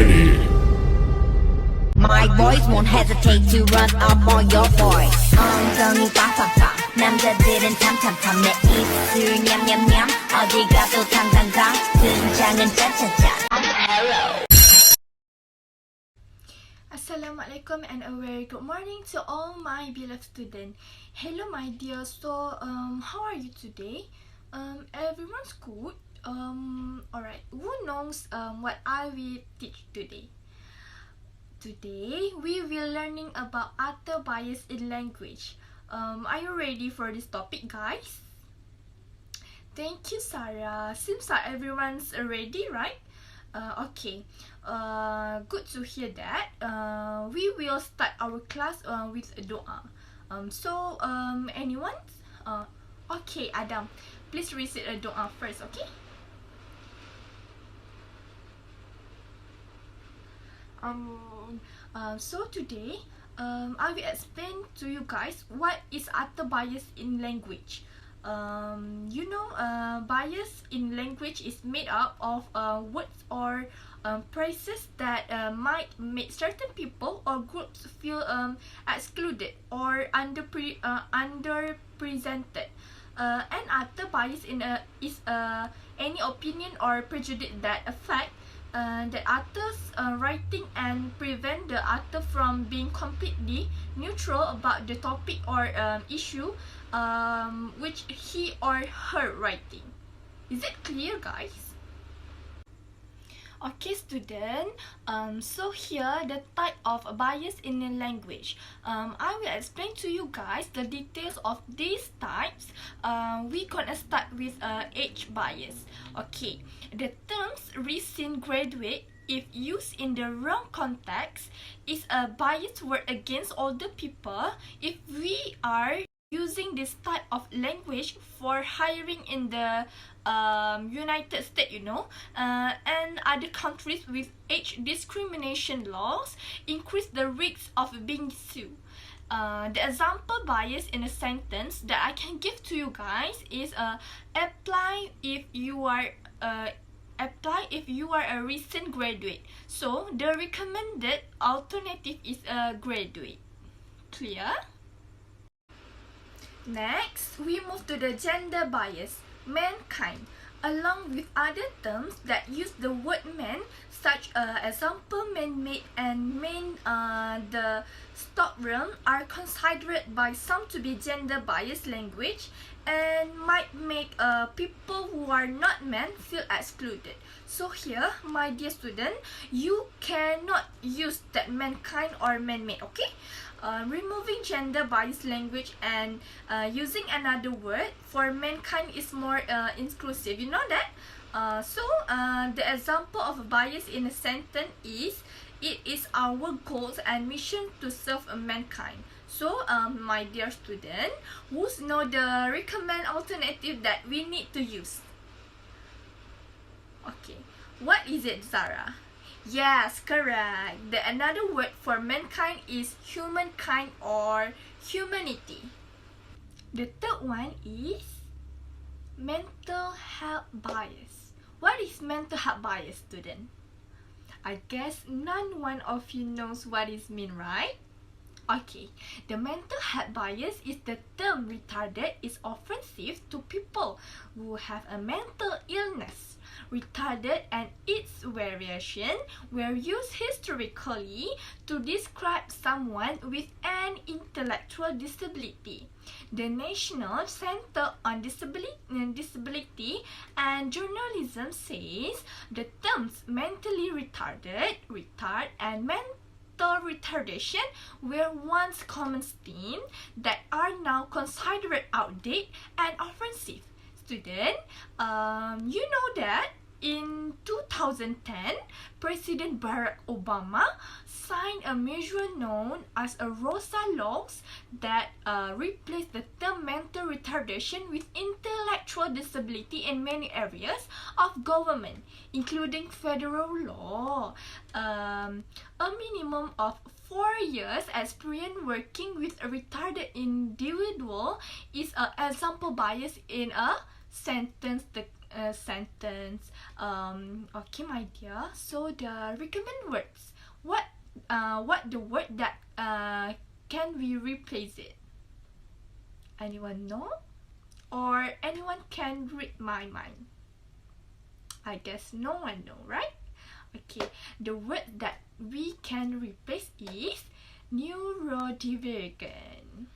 ready. My boys won't hesitate to run up on your boys. 엉덩이 빡빡빡 남자들은 탐탐탐 내 입술 냠냠냠 어디 가도 당당당 등장은 짜짜짜. Assalamualaikum and a very good morning to all my beloved students. Hello my dear, so how are you today? Everyone's good? Alright, who knows what I will teach today? Today we will learning about utter bias in language. Are you ready for this topic, guys? Thank you, Sarah. Seems like everyone's ready, right? Okay. Good to hear that. We will start our class with a doa. Anyone? Okay, Adam. Please recite a doa first, okay? So today, I will explain to you guys what is utter bias in language. Bias in language is made up of words or phrases that might make certain people or groups feel excluded or underrepresented. And utter bias is any opinion or prejudice that affect the author's writing and prevent the author from being completely neutral about the topic or issue which he or her writing. Is it clear, guys? Okay, student. So here the type of bias in a language. I will explain to you guys the details of these types. We gonna start with age bias. Okay, the terms recent graduate, if used in the wrong context, is a biased word against older people. If we are using this type of language for hiring in the United States, and other countries with age discrimination laws, increase the risk of being sued. The example bias in a sentence that I can give to you guys is apply if you are a recent graduate. So the recommended alternative is a graduate. Clear? Next, we move to the gender bias, mankind, along with other terms that use the word man, such example man-made and the stock realm, are considered by some to be gender biased language and might make people who are not men feel excluded. So here, my dear student, you cannot use that mankind or man-made, okay? Removing gender biased language and using another word for mankind is more inclusive. You know that? The example of a bias in a sentence is, it is our goals and mission to serve mankind. So, my dear student, who know the recommend alternative that we need to use? Okay, what is it, Zara? Yes, correct. The another word for mankind is humankind or humanity. The third one is mental health bias. What is mental health bias, student? I guess none one of you knows what it means, right? Okay, the mental health bias is the term retarded is offensive to people who have a mental illness. Retarded and its variation were used historically to describe someone with an intellectual disability. The National Center on Disability and Journalism says the terms mentally retarded, retard, and mental retardation were once common themes that are now considered outdated and offensive. Student, you know that in 2010, President Barack Obama signed a measure known as a ROSA laws that replaced the term mental retardation with intellectual disability in many areas of government, including federal law. A minimum of 4 years experience working with a retarded individual is an example bias in a sentence. a sentence. Okay, my dear. So the recommend words. What the word that can we replace it? Anyone know? Or anyone can read my mind? I guess no one know, right? Okay, the word that we can replace is neurodivergent.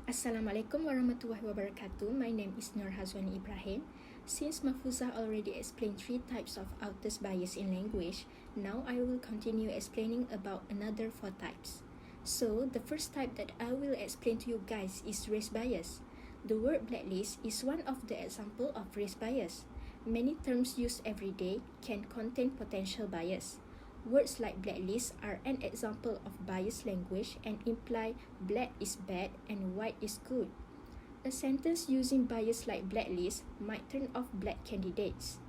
Assalamualaikum warahmatullahi wabarakatuh. My name is Hazwani Ibrahim. Since Mahfuzah already explained 3 types of author's bias in language, now I will continue explaining about another 4 types. So, the first type that I will explain to you guys is race bias. The word blacklist is one of the example of race bias. Many terms used every day can contain potential bias. Words like blacklist are an example of biased language and imply black is bad and white is good. A sentence using bias like blacklist might turn off black candidates.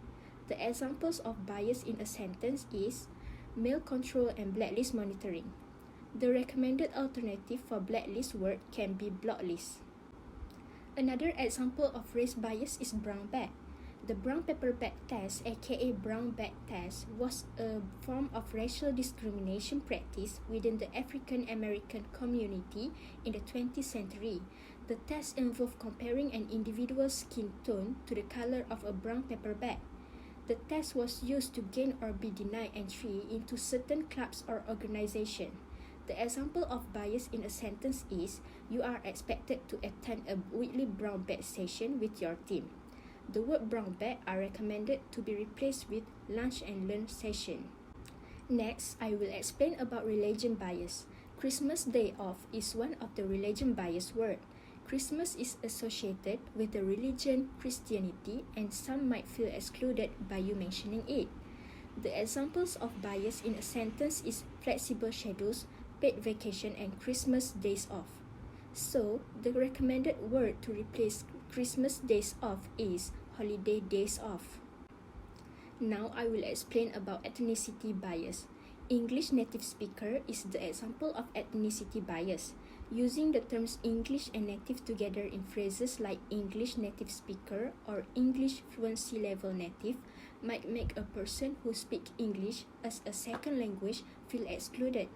The examples of bias in a sentence is mail control and blacklist monitoring. The recommended alternative for blacklist word can be blocklist. Another example of race bias is brown bag. The brown paper bag test, aka brown bag test, was a form of racial discrimination practice within the African American community in the 20th century. The test involved comparing an individual's skin tone to the color of a brown paper bag. The test was used to gain or be denied entry into certain clubs or organizations. The example of bias in a sentence is, you are expected to attend a weekly brown bag session with your team. The word brown bag are recommended to be replaced with lunch and learn session. Next, I will explain about religion bias. Christmas Day off is one of the religion bias word. Christmas is associated with the religion Christianity and some might feel excluded by you mentioning it. The examples of bias in a sentence is flexible schedules, paid vacation and Christmas days off. So, the recommended word to replace Christmas days off is holiday days off. Now I will explain about ethnicity bias. English native speaker is the example of ethnicity bias. Using the terms English and native together in phrases like English native speaker or English fluency level native might make a person who speaks English as a second language feel excluded.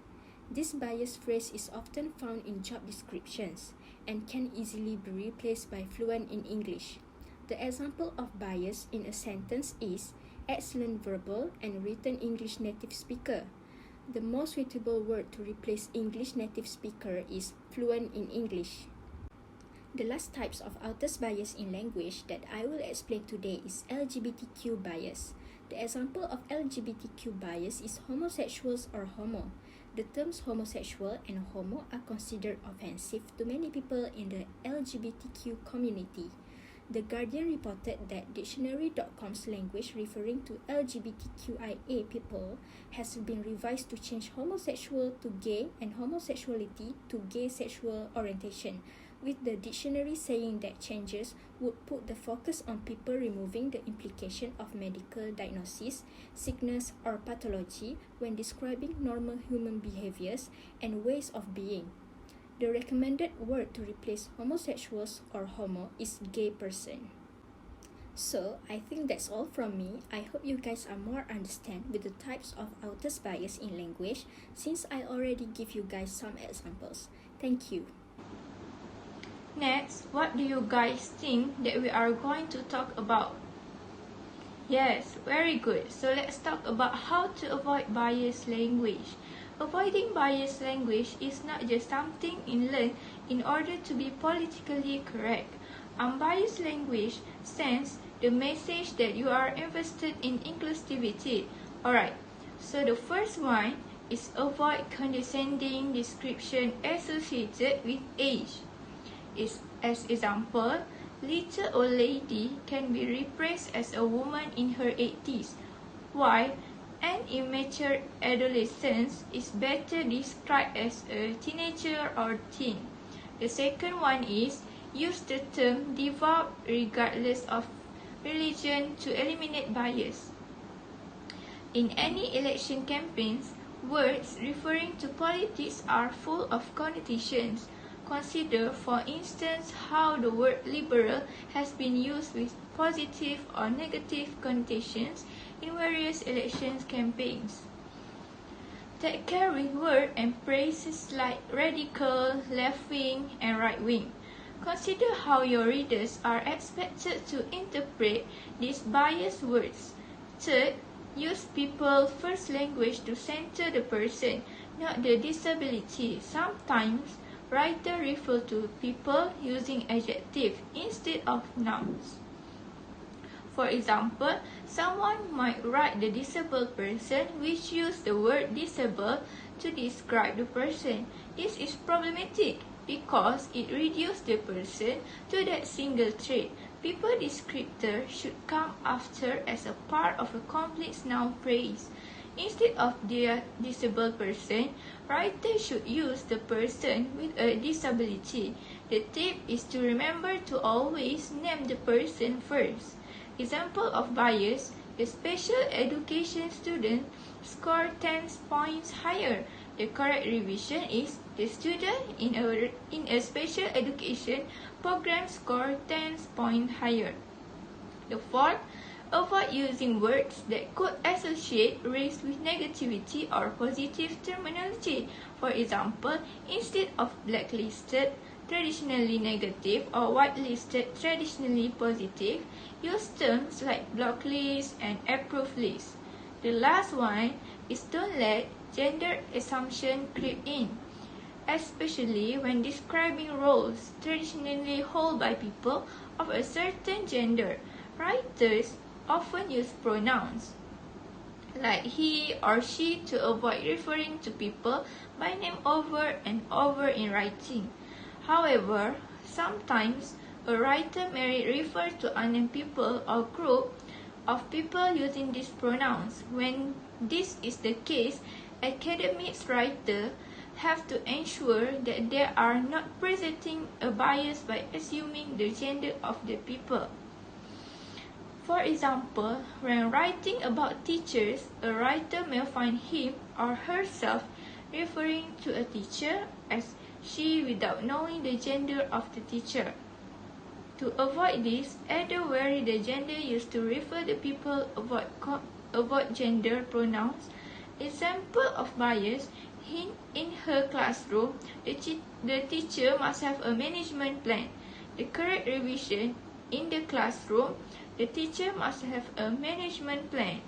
This bias phrase is often found in job descriptions and can easily be replaced by fluent in English. The example of bias in a sentence is excellent verbal and written English native speaker. The most suitable word to replace English native speaker is fluent in English. The last types of author's bias in language that I will explain today is LGBTQ bias. The example of LGBTQ bias is homosexuals or homo. The terms homosexual and homo are considered offensive to many people in the LGBTQ community. The Guardian reported that Dictionary.com's language referring to LGBTQIA people has been revised to change homosexual to gay and homosexuality to gay sexual orientation, with the dictionary saying that changes would put the focus on people removing the implication of medical diagnosis, sickness, or pathology when describing normal human behaviors and ways of being. The recommended word to replace homosexuals or homo is gay person. So, I think that's all from me. I hope you guys are more understand with the types of author's bias in language since I already give you guys some examples. Thank you. Next, what do you guys think that we are going to talk about? Yes, very good. So let's talk about how to avoid biased language. Avoiding biased language is not just something learned in order to be politically correct. Unbiased language sends the message that you are invested in inclusivity. Alright, so the first one is avoid condescending description associated with age. As example, little old lady can be replaced as a woman in her 80s, while an immature adolescent is better described as a teenager or teen. The second one is use the term devout regardless of religion to eliminate bias. In any election campaigns, words referring to politics are full of connotations. Consider, for instance, how the word liberal has been used with positive or negative connotations in various election campaigns that carry words and phrases like radical, left-wing, and right-wing. Consider how your readers are expected to interpret these biased words. Third, use people's first language to center the person, not the disability. Sometimes, writers refer to people using adjectives instead of nouns. For example, someone might write the disabled person which uses the word disabled to describe the person. This is problematic because it reduces the person to that single trait. People descriptor should come after as a part of a complex noun phrase. Instead of the disabled person, writers should use the person with a disability. The tip is to remember to always name the person first. Example of bias: a special education student scored 10 points higher. The correct revision is the student in a special education program scored 10 points higher. The fourth, avoid using words that could associate race with negativity or positive terminology. For example, instead of blacklisted, traditionally negative, or whitelisted, traditionally positive, use terms like blocklist and approved list. The last one is don't let gender assumption creep in, especially when describing roles traditionally held by people of a certain gender. Writers often use pronouns like he or she to avoid referring to people by name over and over in writing. However, sometimes a writer may refer to unnamed people or group of people using these pronouns. When this is the case, academic writers have to ensure that they are not presenting a bias by assuming the gender of the people. For example, when writing about teachers, a writer may find him or herself referring to a teacher as she without knowing the gender of the teacher. To avoid this, either vary the gender used to refer to people, avoid gender pronouns. Example of bias: in her classroom, the teacher must have a management plan. The correct revision: in the classroom, the teacher must have a management plan.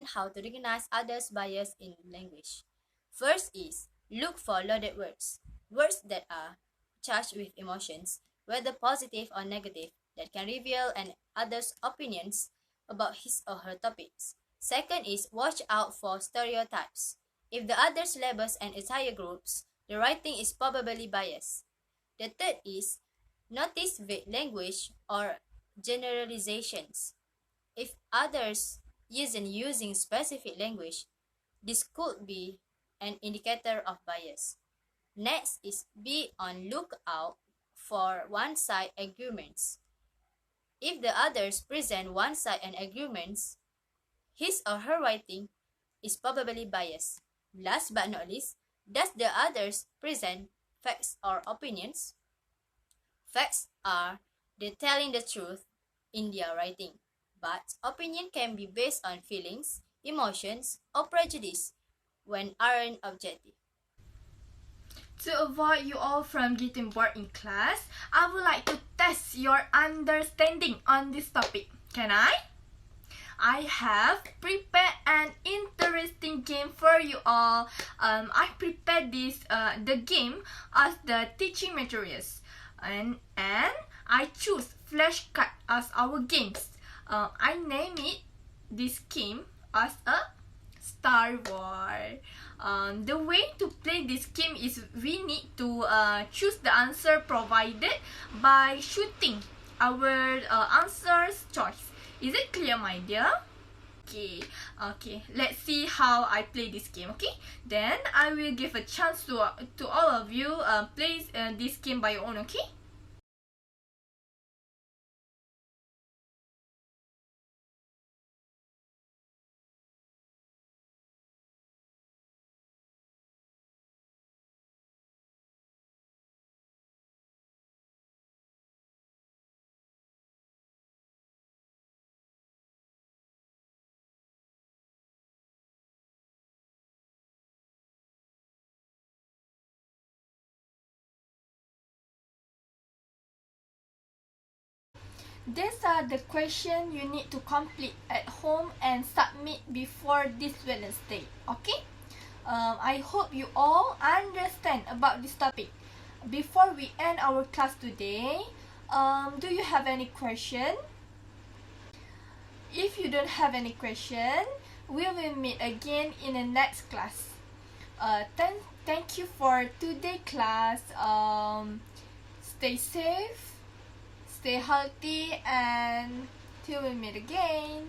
How to recognize others' bias in language. First is look for loaded words, words that are charged with emotions, whether positive or negative, that can reveal an other's opinions about his or her topics. Second is watch out for stereotypes. If the others labels an entire groups, the writing is probably biased. The third is notice vague language or generalizations. If others isn't using specific language, this could be an indicator of bias. Next is be on lookout for one-side arguments. If the others present one-side and arguments, his or her writing is probably biased. Last but not least, does the others present facts or opinions? Facts are they telling the truth in their writing, but opinion can be based on feelings, emotions, or prejudice when aren't objective. To avoid you all from getting bored in class, I would like to test your understanding on this topic. Can I? I have prepared an interesting game for you all. I prepared the game as the teaching materials, and I choose flashcard as our games. I name it this game as a Star Wars. The way to play this game is we need to choose the answer provided by shooting our answer's choice. Is it clear, my dear? Okay. Let's see how I play this game. Okay. Then I will give a chance to all of you play this game by your own. Okay. These are the questions you need to complete at home and submit before this Wednesday. Okay? I hope you all understand about this topic. Before we end our class today, do you have any question? If you don't have any question, we will meet again in the next class. Thank you for today's class. Stay safe, stay healthy, and till we meet again.